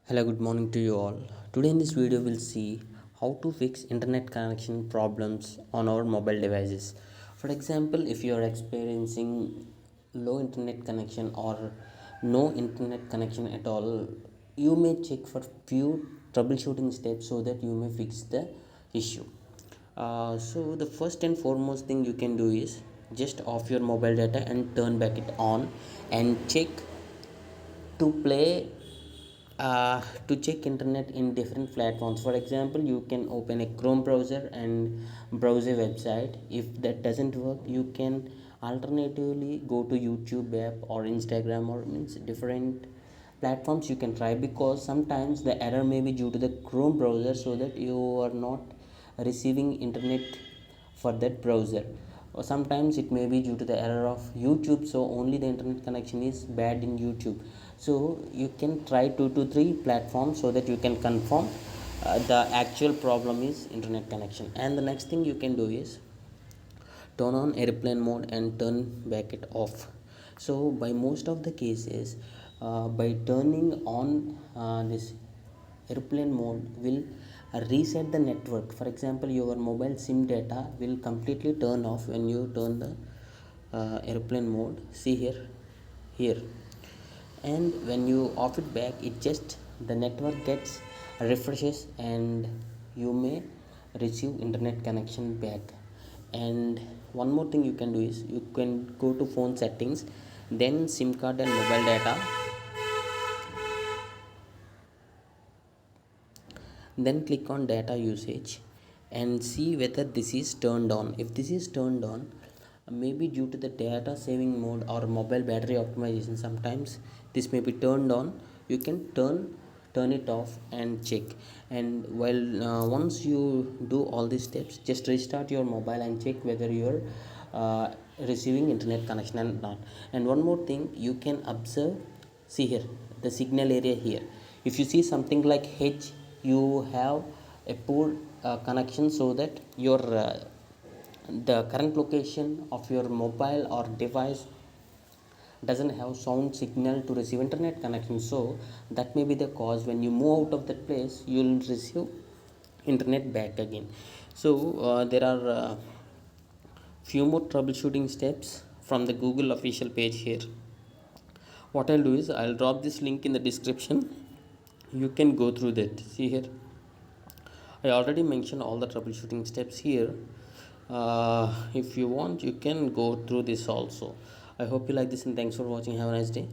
Hello, good morning to you all. Today in this video we'll see how to fix internet connection problems on our mobile devices. For example, if you are experiencing low internet connection or no internet connection at all, you may check for few troubleshooting steps so that you may fix the issue. So the first and foremost thing you can do is just off your mobile data and turn back it on and check to play to check internet in different platforms. For example, you can open a Chrome browser and browse a website. If that doesn't work, you can alternatively go to YouTube app or Instagram or means different platforms you can try, because sometimes the error may be due to the Chrome browser, so that you are not receiving internet for that browser, or sometimes it may be due to the error of YouTube, so only the internet connection is bad in YouTube. So you can try 2 to 3 platforms so that you can confirm the actual problem is internet connection. And the next thing you can do is turn on airplane mode and turn back it off. So by most of the cases, by turning on this airplane mode will reset the network. For example, your mobile sim data will completely turn off when you turn the airplane mode. See here, and when you off it back, it just the network gets refreshes and you may receive internet connection back. And one more thing you can do is you can go to phone settings, then sim card and mobile data, then click on data usage and see whether this is turned on. If this is turned on, maybe due to the data saving mode or mobile battery optimization, sometimes this may be turned on. You can turn it off and check. And while once you do all these steps, just restart your mobile and check whether you're receiving internet connection or not. And one more thing you can observe, see here the signal area here. If you see something like H, you have a poor connection, so that your the current location of your mobile or device doesn't have sound signal to receive internet connection. So that may be the cause. When you move out of that place, you will receive internet back again. So there are few more troubleshooting steps from the Google official page here. What I'll do is I'll drop this link in the description. You can go through that. See here, I already mentioned all the troubleshooting steps here. If you want, you can go through this also. I hope you like this, and thanks for watching. Have a nice day.